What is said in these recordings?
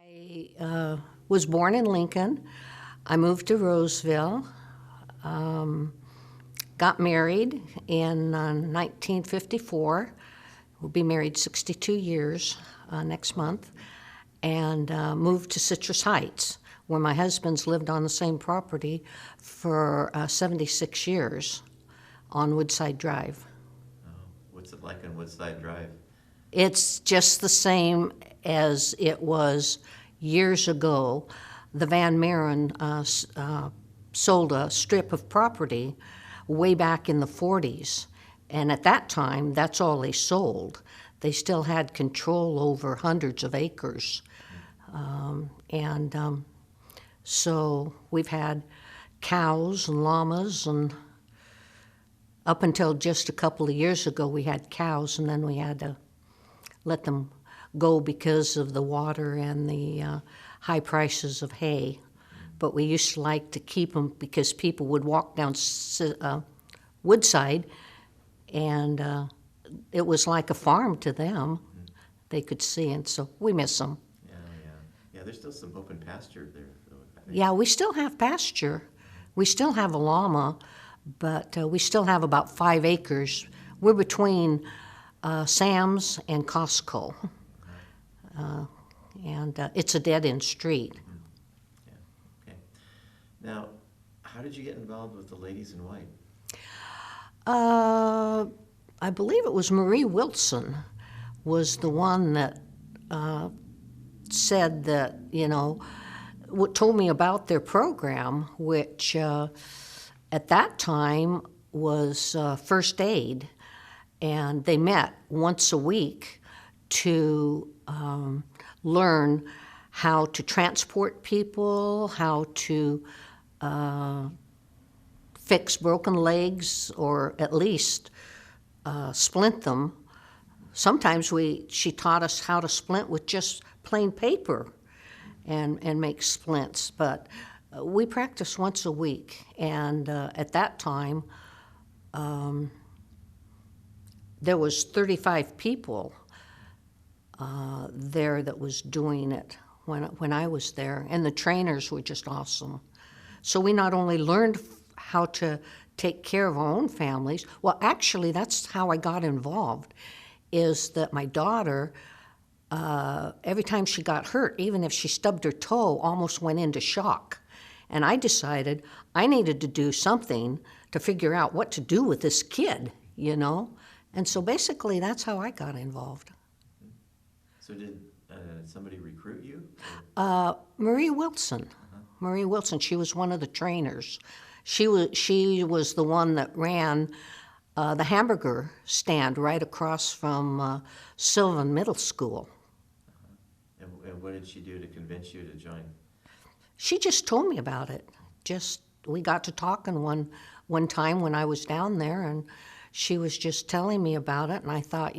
I was born in Lincoln. I moved to Roseville, got married in 1954. We'll be married 62 years next month, and moved to Citrus Heights, where my husband's lived on the same property for 76 years on Woodside Drive. Oh, what's it like on Woodside Drive? It's just the same as it was years ago. The Van Maren sold a strip of property way back in the 40s. And at that time, that's all they sold. They still had control over hundreds of acres. So we've had cows and llamas, and up until just a couple of years ago, we had cows, and then we had to let them go because of the water and the high prices of hay. But we used to like to keep them because people would walk down Woodside, and it was like a farm to them. They could see, and so we miss them. Yeah, there's still some open pasture there, though, I think. Yeah, we still have pasture. We still have a llama, but we still have about 5 acres. We're between Sam's and Costco, and it's a dead-end street. Yeah, okay. Now, how did you get involved with the Ladies in White? I believe it was Marie Wilson was the one that said that, what told me about their program, which at that time was first aid, and they met once a week to learn how to transport people, how to fix broken legs, or at least splint them. Sometimes she taught us how to splint with just plain paper and make splints, but we practiced once a week, and at that time there was 35 people there that was doing it when I was there, and the trainers were just awesome. So we not only learned how to take care of our own families, well, actually that's how I got involved, is that my daughter, every time she got hurt, even if she stubbed her toe, almost went into shock. And I decided I needed to do something to figure out what to do with this kid, And so basically that's how I got involved. So did somebody recruit you? Marie Wilson. Marie Wilson, she was one of the trainers. She was the one that ran the hamburger stand right across from Sylvan Middle School. And what did she do to convince you to join? She just told me about it. We got to talking one time when I was down there, and she was just telling me about it, and I thought,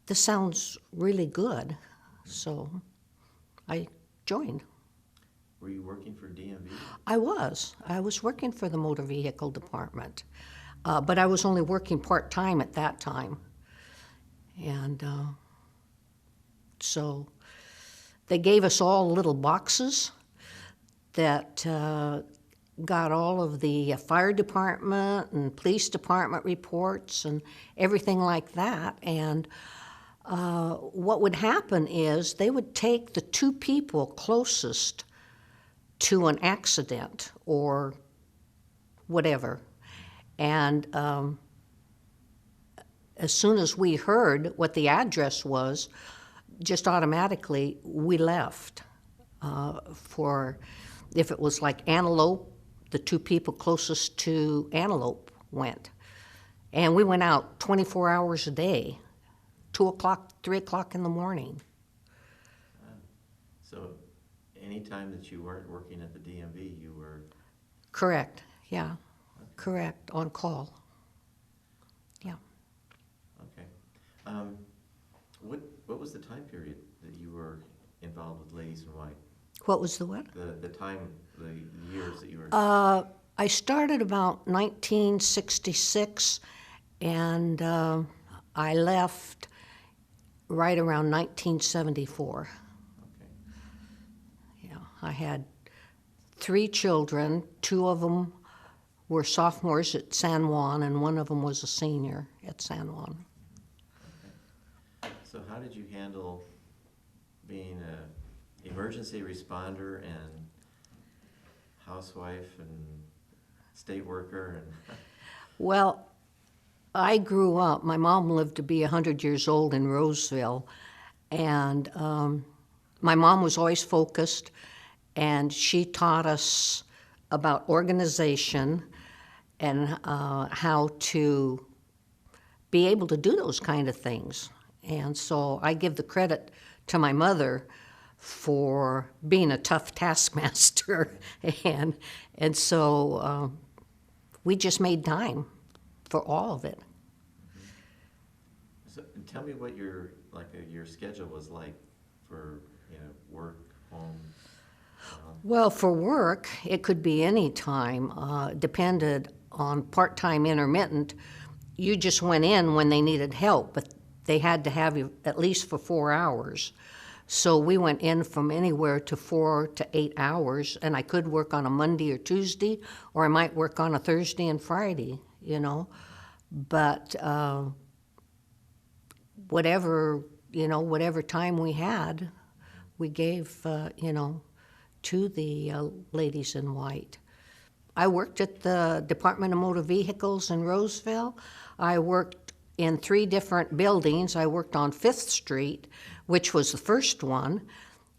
this sounds really good. So I joined. Were you working for DMV? I was working for the motor vehicle department, but I was only working part-time at that time. And so they gave us all little boxes that got all of the fire department and police department reports and everything like that. And what would happen is they would take the 2 people closest to an accident or whatever. And as soon as we heard what the address was, just automatically we left. For if it was like Antelope, the 2 people closest to Antelope went. And we went out 24 hours a day, 2 o'clock, 3 o'clock in the morning. So any time that you weren't working at the DMV, you were... Correct, yeah, okay. Correct, on call, yeah. Okay. What was the time period that you were involved with Ladies in White? What was the what? The years that you were... I started about 1966, and I left right around 1974. Okay. I had 3 children. 2 of them were sophomores at San Juan, and one of them was a senior at San Juan. So how did you handle being an emergency responder and housewife and state worker and Well, I grew up, my mom lived to be 100 years old in Roseville, and my mom was always focused, and she taught us about organization and how to be able to do those kind of things. And so I give the credit to my mother for being a tough taskmaster, and so we just made time for all of it. So tell me what your schedule was like for work, home. Well, for work, it could be any time. Depended on part-time intermittent. You just went in when they needed help, but they had to have you at least for 4 hours. So we went in from anywhere to 4 to 8 hours, and I could work on a Monday or Tuesday, or I might work on a Thursday and Friday, But whatever time we had, we gave, to the ladies in white. I worked at the Department of Motor Vehicles in Roseville. I worked in 3 different buildings. I worked on 5th Street, which was the first one,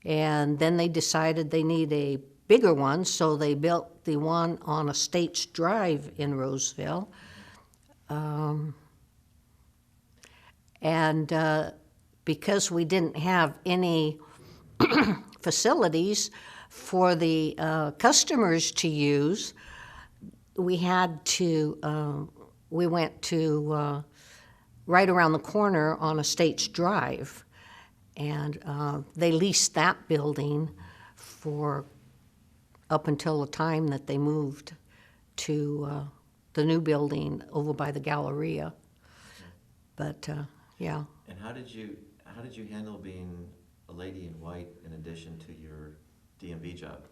and then they decided they need a bigger one, so they built the one on Estates Drive in Roseville. Because we didn't have any facilities for the customers to use, we went to right around the corner on Estates Drive, and they leased that building for up until the time that they moved to the new building over by the Galleria. But yeah. And how did you handle being a lady in white in addition to your DMV job?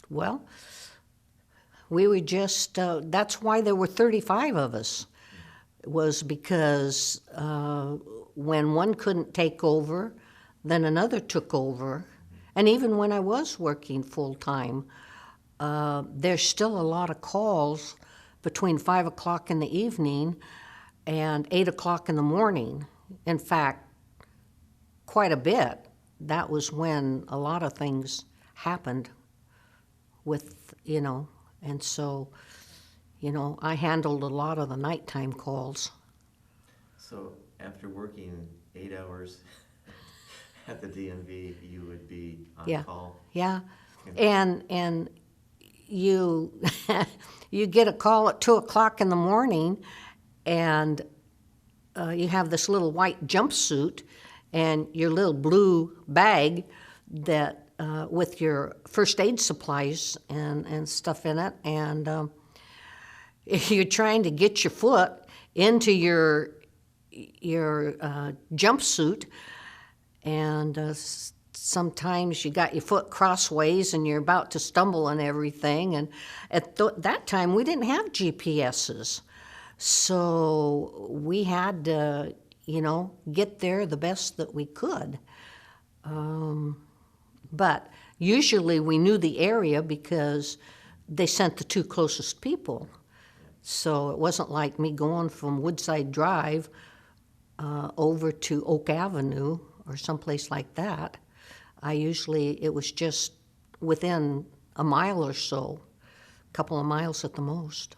Well, we were just, that's why there were 35 of us, was because when one couldn't take over, then another took over. And even when I was working full-time, there's still a lot of calls between 5 o'clock in the evening and 8 o'clock in the morning. In fact, quite a bit. That was when a lot of things happened with, and so, I handled a lot of the nighttime calls. So after working 8 hours at the DMV, you would be on call? Yeah, and you you get a call at 2 o'clock in the morning, and you have this little white jumpsuit and your little blue bag that with your first aid supplies and stuff in it, and you're trying to get your foot into your jumpsuit, and sometimes you got your foot crossways and you're about to stumble and everything. And at that time, we didn't have GPSs. So we had to, get there the best that we could. But usually we knew the area because they sent the 2 closest people. So it wasn't like me going from Woodside Drive over to Oak Avenue or someplace like that. It was just within a mile or so, a couple of miles at the most.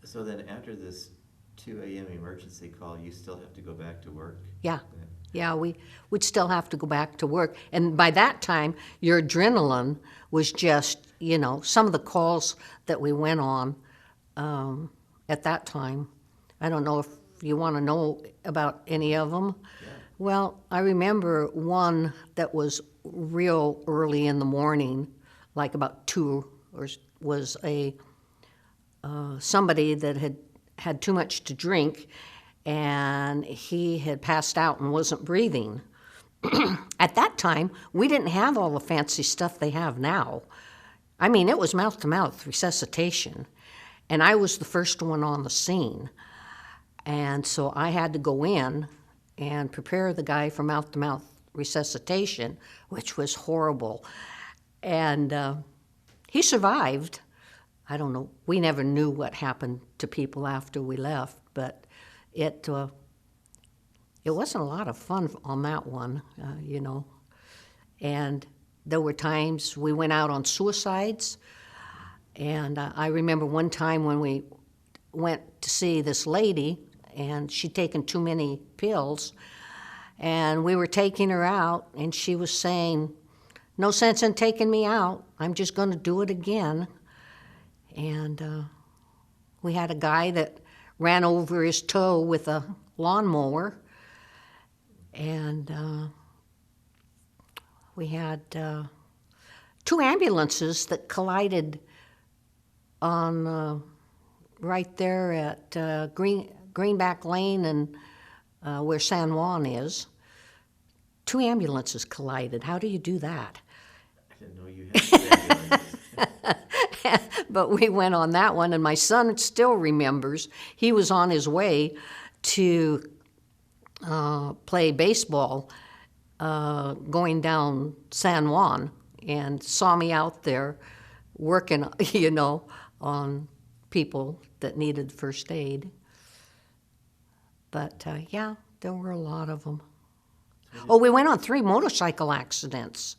So then after this 2 a.m. emergency call, you still have to go back to work? Yeah, we'd still have to go back to work. And by that time, your adrenaline was just, some of the calls that we went on at that time. I don't know if you want to know about any of them. Yeah. Well, I remember one that was real early in the morning, like about 2, or was somebody that had too much to drink, and he had passed out and wasn't breathing. At that time, we didn't have all the fancy stuff they have now. I mean, it was mouth-to-mouth resuscitation, and I was the first one on the scene. And so I had to go in and prepare the guy for mouth-to-mouth resuscitation, which was horrible. And he survived. I don't know. We never knew what happened to people after we left, but it wasn't a lot of fun on that one, you know. And there were times we went out on suicides. And I remember one time when we went to see this lady, and she'd taken too many pills, and we were taking her out, and she was saying, "No sense in taking me out. I'm just going to do it again." And we had a guy that ran over his toe with a lawnmower, and we had 2 ambulances that collided on right there at Greenback Lane and where San Juan is. 2 ambulances collided. How do you do that? I didn't know you had 2 ambulances. But we went on that one, and my son still remembers. He was on his way to play baseball going down San Juan and saw me out there working, you know, on people that needed first aid. But yeah, there were a lot of them. Oh, we went on 3 motorcycle accidents.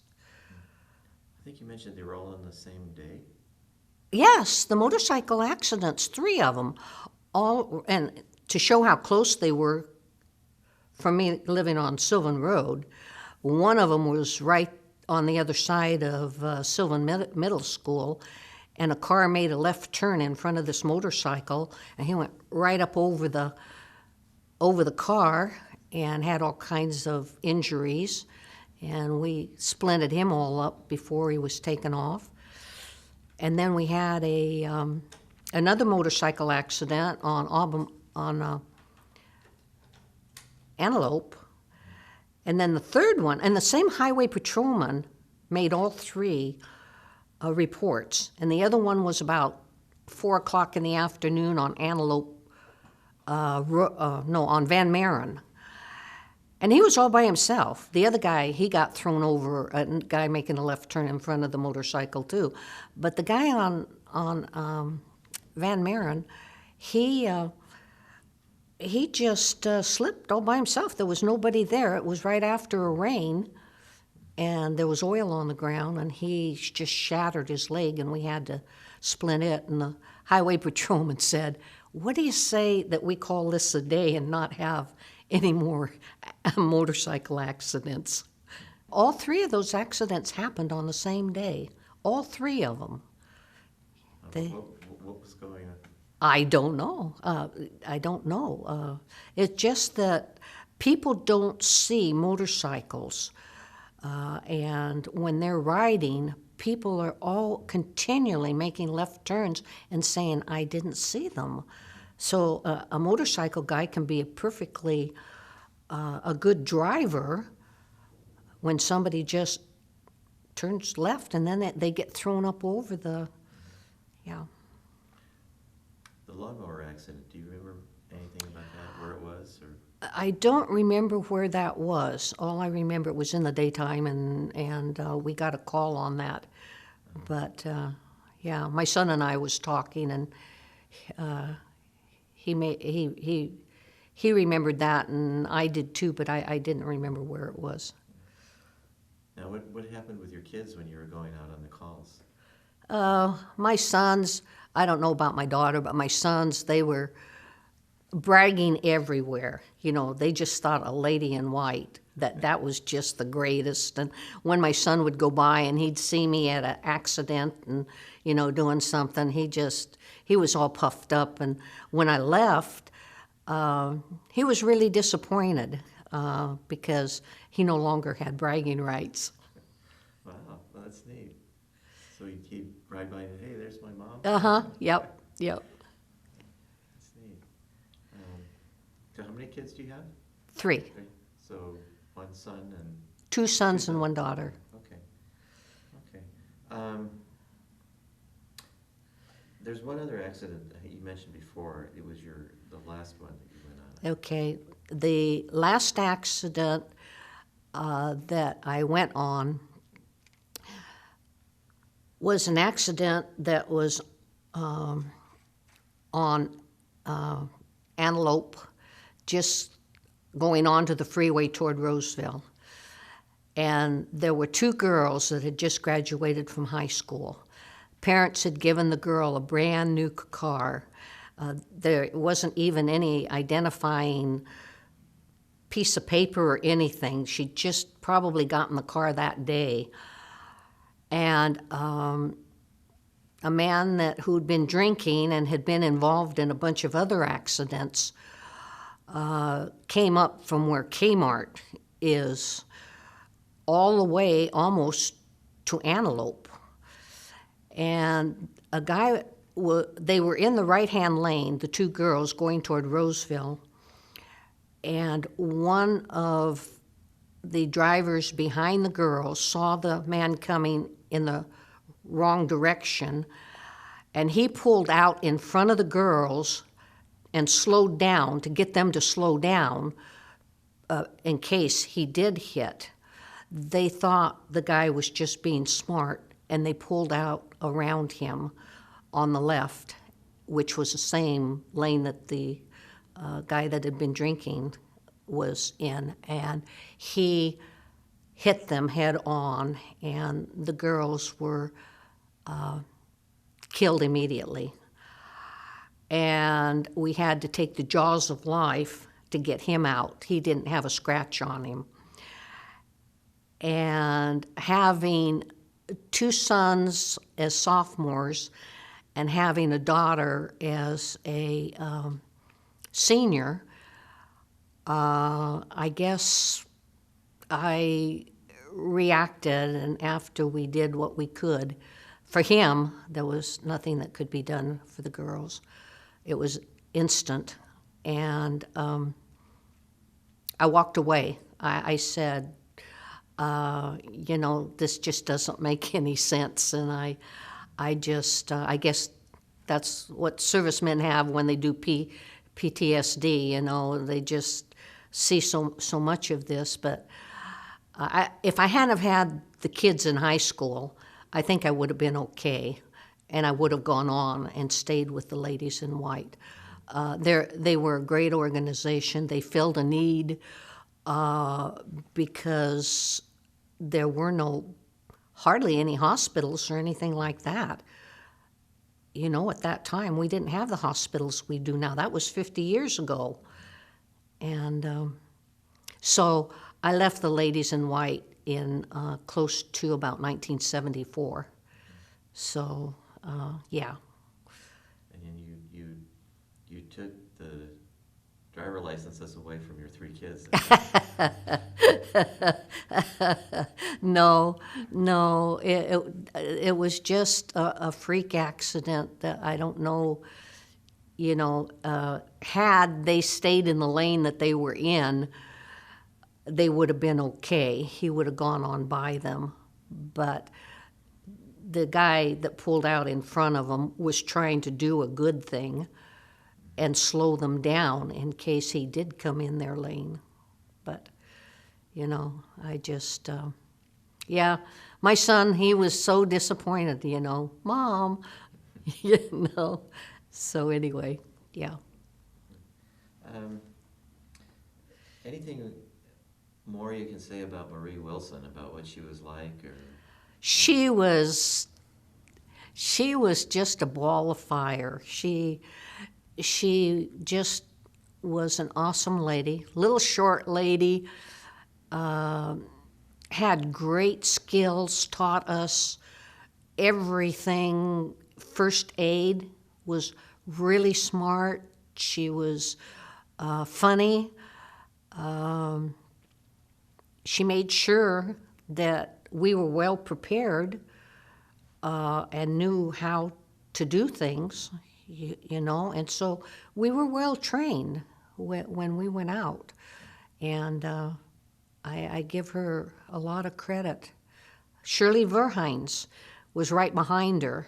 I think you mentioned they were all on the same day. Yes, the motorcycle accidents, 3 of them. All, and to show how close they were from me living on Sylvan Road, one of them was right on the other side of Sylvan Middle School, and a car made a left turn in front of this motorcycle, and he went right up over the car and had all kinds of injuries, and we splinted him all up before he was taken off. And then we had another motorcycle accident on Antelope, and then the third one, and the same highway patrolman made all 3 reports, and the other one was about 4 o'clock in the afternoon on Antelope, on Van Maren. And he was all by himself. The other guy, he got thrown over, a guy making a left turn in front of the motorcycle too. But the guy on Van Maren, he just slipped all by himself. There was nobody there. It was right after a rain, and there was oil on the ground, and he just shattered his leg, and we had to splint it. And the highway patrolman said, "What do you say that we call this a day and not have any more motorcycle accidents?" All 3 of those accidents happened on the same day. All 3 of them. What was going on? I don't know. It's just that people don't see motorcycles. And when they're riding, people are all continually making left turns and saying, "I didn't see them." So a motorcycle guy can be a good driver when somebody just turns left and then they get thrown up over the, yeah. The lawnmower accident, do you remember anything about that, where it was? Or? I don't remember where that was. All I remember, it was in the daytime, and we got a call on that. But yeah, my son and I was talking, and he remembered that, and I did too, but I didn't remember where it was. Now, what happened with your kids when you were going out on the calls? My sons, I don't know about my daughter, but my sons, they were bragging everywhere. You know, they just thought a lady in white, that was just the greatest. And when my son would go by and he'd see me at an accident and, you know, doing something, he was all puffed up. And when I left, he was really disappointed because he no longer had bragging rights. Wow, well, that's neat. So he'd ride by and, "Hey, there's my mom." Uh-huh, yep. That's neat. So how many kids do you have? 3. Three. So one son and 2 sons two and 1 daughters. daughter. Okay. Okay. There's one other accident that you mentioned before. It was the last one that you went on. Okay, the last accident that I went on was an accident that was on Antelope, just going onto the freeway toward Roseville. And there were 2 girls that had just graduated from high school. Parents had given the girl a brand new car. There wasn't even any identifying piece of paper or anything. She'd just probably gotten the car that day. And a man who'd been drinking and had been involved in a bunch of other accidents came up from where Kmart is all the way almost to Antelope. And a guy, they were in the right-hand lane, the 2 girls going toward Roseville, and one of the drivers behind the girls saw the man coming in the wrong direction, and he pulled out in front of the girls and slowed down to get them to slow down in case he did hit. They thought the guy was just being smart, and they pulled out around him on the left, which was the same lane that the guy that had been drinking was in, and he hit them head on, and the girls were killed immediately. And we had to take the jaws of life to get him out. He didn't have a scratch on him. And having 2 sons as sophomores and having a daughter as a senior, I guess I reacted, and after we did what we could, for him, there was nothing that could be done for the girls. It was instant, and I walked away. I said, this just doesn't make any sense, and I guess that's what servicemen have when they do PTSD. They just see so much of this. But if I hadn't have had the kids in high school, I think I would have been okay, and I would have gone on and stayed with the Ladies in White. They were a great organization. They filled a need because there were hardly any hospitals or anything like that. At that time, we didn't have the hospitals we do now. That was 50 years ago. And so I left the Ladies in White in close to about 1974. So, yeah. And then you took the driver licenses away from your 3 kids. No, it was just a freak accident that I don't know, had they stayed in the lane that they were in, they would have been okay. He would have gone on by them. But the guy that pulled out in front of them was trying to do a good thing and slow them down in case he did come in their lane. But, I just, my son, he was so disappointed, Mom, So anyway, yeah. Anything more you can say about Marie Wilson, about what she was like? Or She was just a ball of fire. She just was an awesome lady, little short lady, had great skills, taught us everything. First aid, was really smart. She was funny. She made sure that we were well prepared and knew how to do things, and so we were well trained. when we went out. And I give her a lot of credit. Shirley Verhines was right behind her.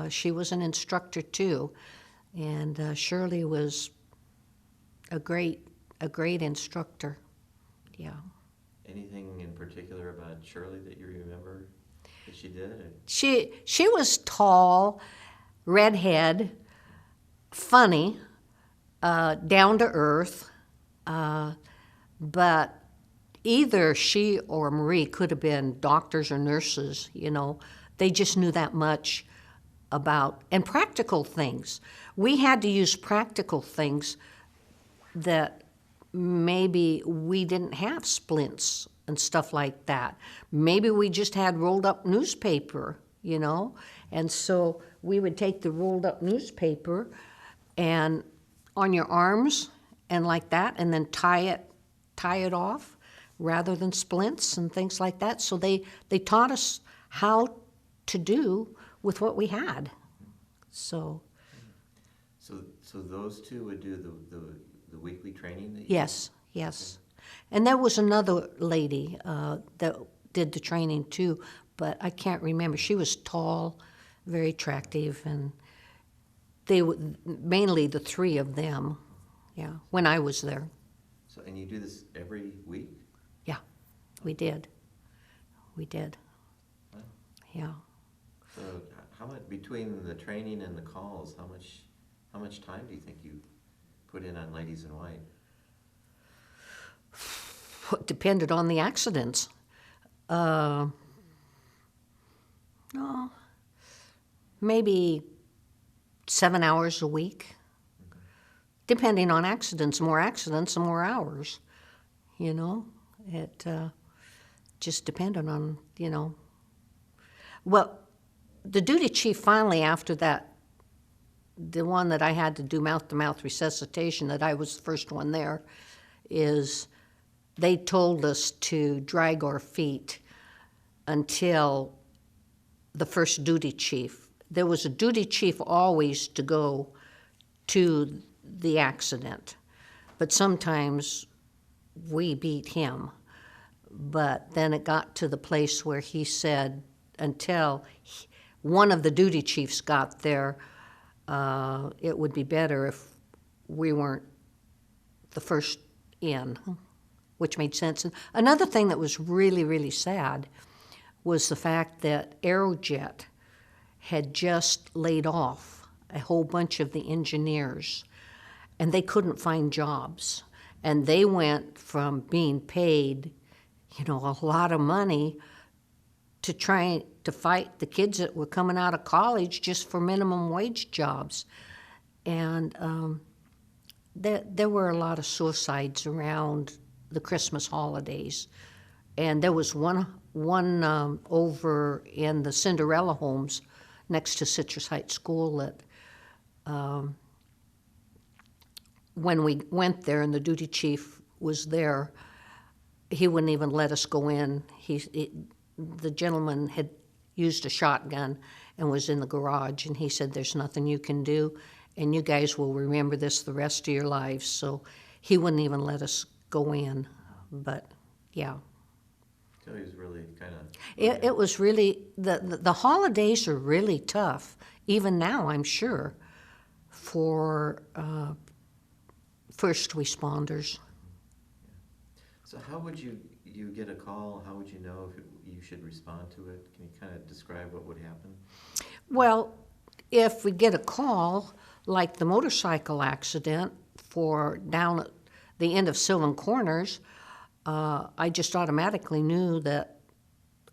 She was an instructor too, and Shirley was a great instructor. Yeah. Anything in particular about Shirley that you remember that she did? Or? She was tall, redhead, funny, down to earth, but either she or Marie could have been doctors or nurses, you know. They just knew that much about, and practical things. We had to use practical things that maybe we didn't have splints and stuff like that. Maybe we just had rolled up newspaper, you know. And so we would take the rolled up newspaper and on your arms and like that, and then tie it off rather than splints and things like that. So they taught us how to do with what we had. So those two would do the weekly training that you yes. And there was another lady that did the training too, but I can't remember. She was tall, very attractive, and they mainly the three of them, yeah, when I was there. So, and you do this every week? Yeah, we did. Wow. Yeah. So how much, between the training and the calls, how much time do you think you put in on Ladies in White? It depended on the accidents. No, maybe 7 hours a week. Okay. Depending on accidents, the more hours, you know. It just depended on, you know. Well, the duty chief finally, after that, the one that I had to do mouth-to-mouth resuscitation, that I was the first one there, is they told us to drag our feet until the first duty chief. There was a duty chief always to go to the accident, but sometimes we beat him. But then it got to the place where he said until one of the duty chiefs got there, it would be better if we weren't the first in, which made sense. And another thing that was really, really sad was the fact that Aerojet had just laid off a whole bunch of the engineers, and they couldn't find jobs. And they went from being paid, you know, a lot of money to try to fight the kids that were coming out of college just for minimum wage jobs. And there were a lot of suicides around the Christmas holidays. And there was one over in the Cinderella homes next to Citrus Heights School that when we went there and the duty chief was there, he wouldn't even let us go in. The gentleman had used a shotgun and was in the garage, and he said, "There's nothing you can do, and you guys will remember this the rest of your lives." So he wouldn't even let us go in. But yeah. So he was really kind of... It was really, the holidays are really tough, even now, I'm sure, for first responders. So how would you get a call? How would you know if you should respond to it? Can you kind of describe what would happen? Well, if we get a call, like the motorcycle accident for down at the end of Sylvan Corners, I just automatically knew that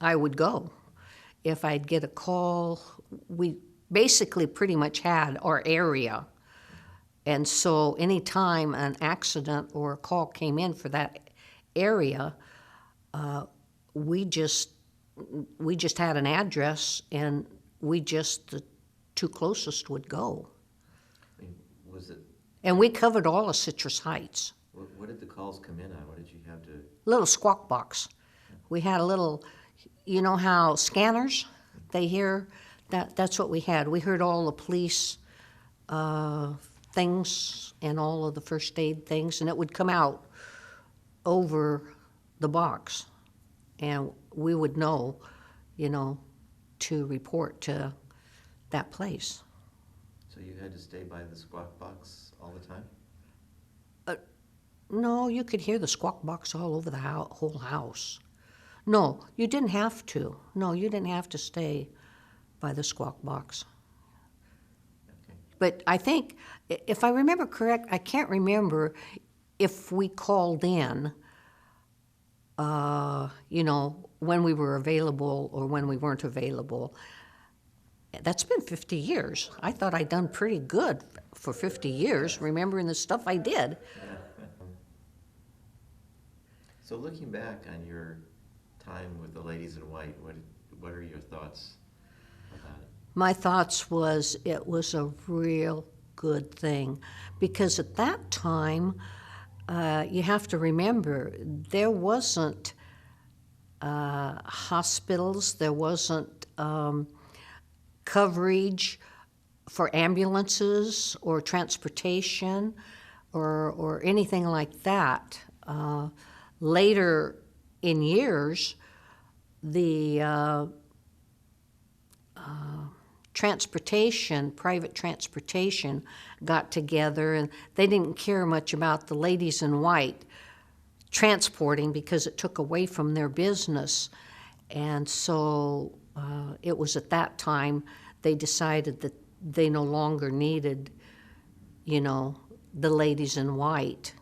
I would go. If I'd get a call, we basically pretty much had our area. And so anytime an accident or a call came in for that area, we just had an address, and the two closest would go. I mean, was it? And we covered all of Citrus Heights. What did the calls come in on? What did you have to? Little squawk box. We had a little, you know how scanners, they hear, that's what we had. We heard all the police things and all of the first aid things, and it would come out over the box, and we would know, to report to that place. So you had to stay by the squawk box all the time? No, you could hear the squawk box all over the whole house. No, you didn't have to. No, you didn't have to stay by the squawk box. Okay. But I think, if I remember correct, I can't remember if we called in, when we were available or when we weren't available. That's been 50 years. I thought I'd done pretty good for 50 years, remembering the stuff I did. So looking back on your time with the Ladies in White, what are your thoughts about it? My thoughts was it was a real good thing, because at that time, you have to remember, there wasn't hospitals, there wasn't coverage for ambulances or transportation or anything like that. Later in years, the private transportation got together, and they didn't care much about the Ladies in White transporting because it took away from their business. And so it was at that time they decided that they no longer needed, the Ladies in White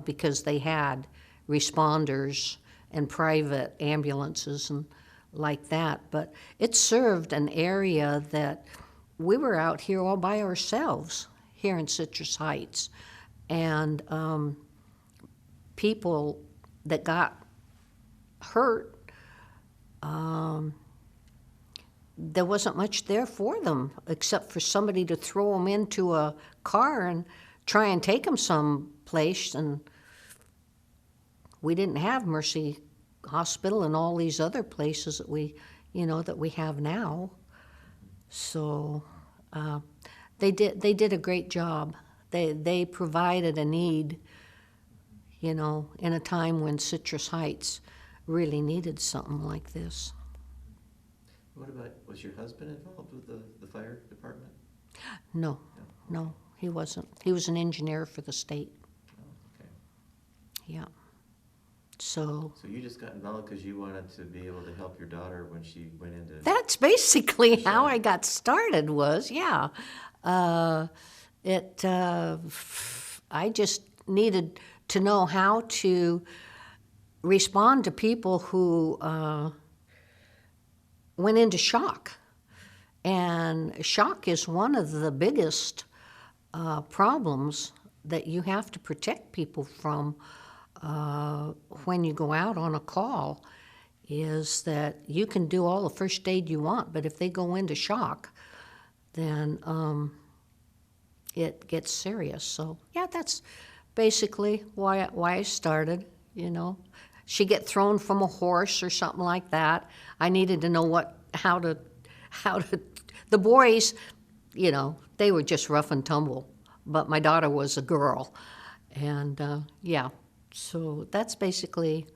because they had responders and private ambulances and like that. But it served an area that we were out here all by ourselves here in Citrus Heights. And people that got hurt, there wasn't much there for them except for somebody to throw them into a car and try and take them someplace. And we didn't have Mercy Hospital and all these other places that we have now. So they did a great job. They provided a need, in a time when Citrus Heights really needed something like this. What about, was your husband involved with the fire department? No, he wasn't. He was an engineer for the state. Oh, okay. Yeah. So you just got involved because you wanted to be able to help your daughter when she went into... That's basically how I got started was, yeah. I just needed to know how to respond to people who went into shock. And shock is one of the biggest problems that you have to protect people from when you go out on a call, is that you can do all the first aid you want, but if they go into shock, then it gets serious. So yeah, that's basically why I started. She'd get thrown from a horse or something like that. I needed to know how to. The boys, they were just rough and tumble, but my daughter was a girl, and yeah. So that's basically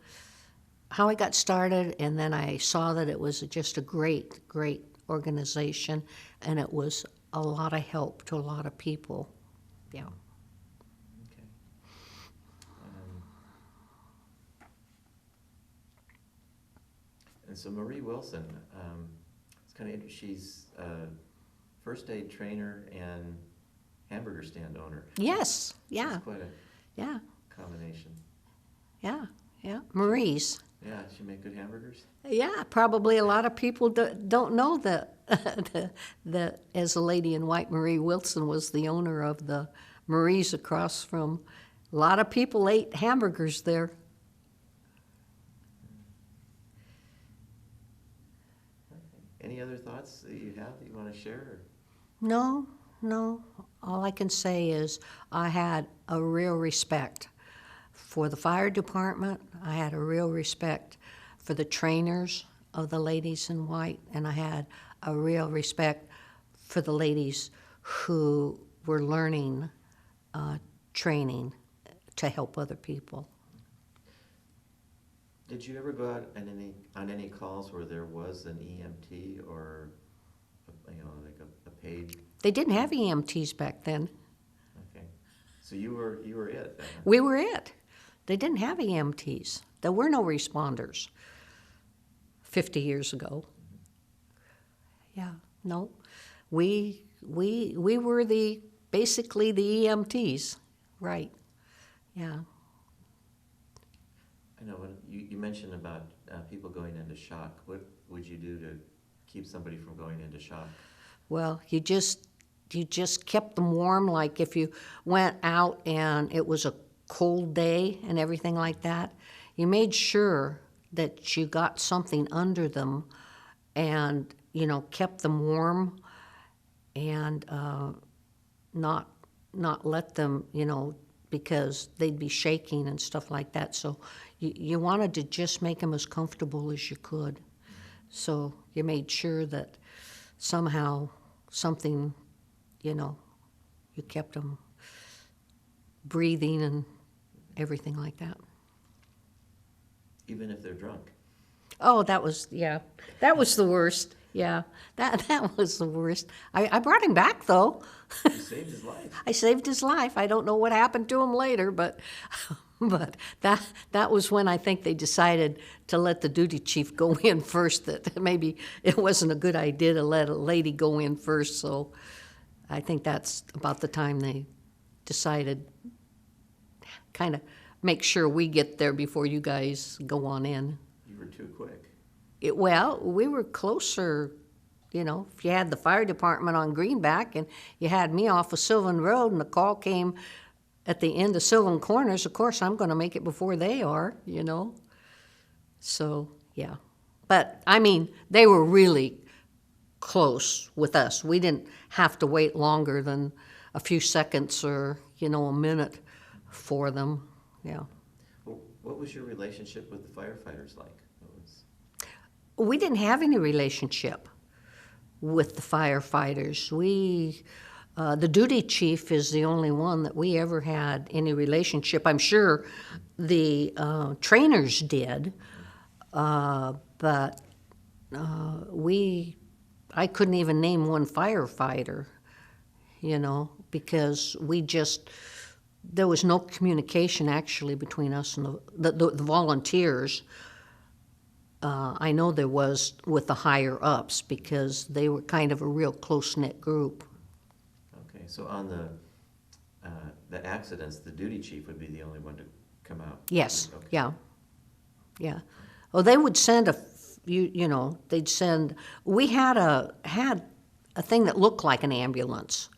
how I got started, and then I saw that it was just a great, great organization, and it was a lot of help to a lot of people. Yeah. Okay. And so Marie Wilson, it's kind of interesting. She's a first aid trainer and hamburger stand owner. Yes. Yeah. That's quite a combination. Yeah. Marie's. Yeah, she made good hamburgers. Yeah, probably a lot of people don't know that as a Lady in White, Marie Wilson was the owner of the Marie's across from. A lot of people ate hamburgers there. Any other thoughts that you have that you want to share? No. All I can say is I had a real respect for the fire department. I had a real respect for the trainers of the Ladies in White, and I had a real respect for the ladies who were learning training to help other people. Did you ever go out on any calls where there was an EMT or, like a paid? They didn't have EMTs back then. Okay, so you were it then? We were it. They didn't have EMTs. There were no responders 50 years ago. Yeah, no. We were basically the EMTs, right? Yeah. I know, when you mentioned about people going into shock. What would you do to keep somebody from going into shock? Well, you just kept them warm. Like if you went out and it was a cold day and everything like that, you made sure that you got something under them and, kept them warm and not let them, because they'd be shaking and stuff like that. So you wanted to just make them as comfortable as you could. So you made sure that somehow something, you kept them breathing and everything like that. Even if they're drunk? Oh, that was the worst. Yeah, that was the worst. I brought him back, though. You saved his life. I saved his life. I don't know what happened to him later, but that was when I think they decided to let the duty chief go in first, that maybe it wasn't a good idea to let a lady go in first, so I think that's about the time they decided kind of make sure we get there before you guys go on in. You were too quick. Well, we were closer, if you had the fire department on Greenback and you had me off of Sylvan Road and the call came at the end of Sylvan Corners, of course I'm going to make it before they are, So, yeah. But, they were really close with us. We didn't have to wait longer than a few seconds or, a minute for them, yeah. Well, what was your relationship with the firefighters like? We didn't have any relationship with the firefighters. The duty chief is the only one that we ever had any relationship. I'm sure the trainers did, but I couldn't even name one firefighter, because there was no communication actually between us and the volunteers. I know there was with the higher ups because they were kind of a real close-knit group. Okay, so on the accidents, the duty chief would be the only one to come out? Yes, okay. Yeah. Oh, they would send they'd send, we had a thing that looked like an ambulance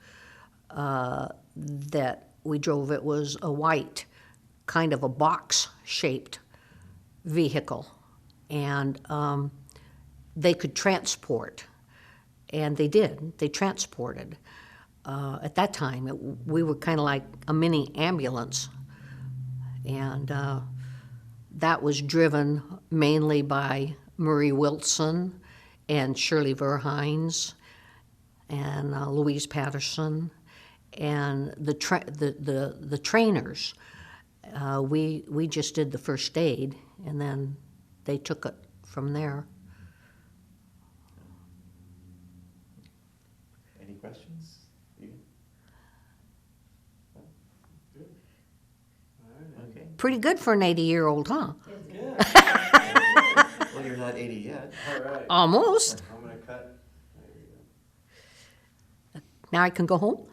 that we drove. It was a white, kind of a box-shaped vehicle. And they could transport, and they did. They transported. At that time, we were kind of like a mini ambulance, and that was driven mainly by Murray Wilson and Shirley Verhines and Louise Patterson and the trainers. We just did the first aid, and then they took it from there. Any questions? You? No? Good. All right. Okay. Pretty good for an 80-year-old, huh? Yeah. Well, you're not 80 yet. All right. Almost. I'm gonna cut. There you go. Now I can go home?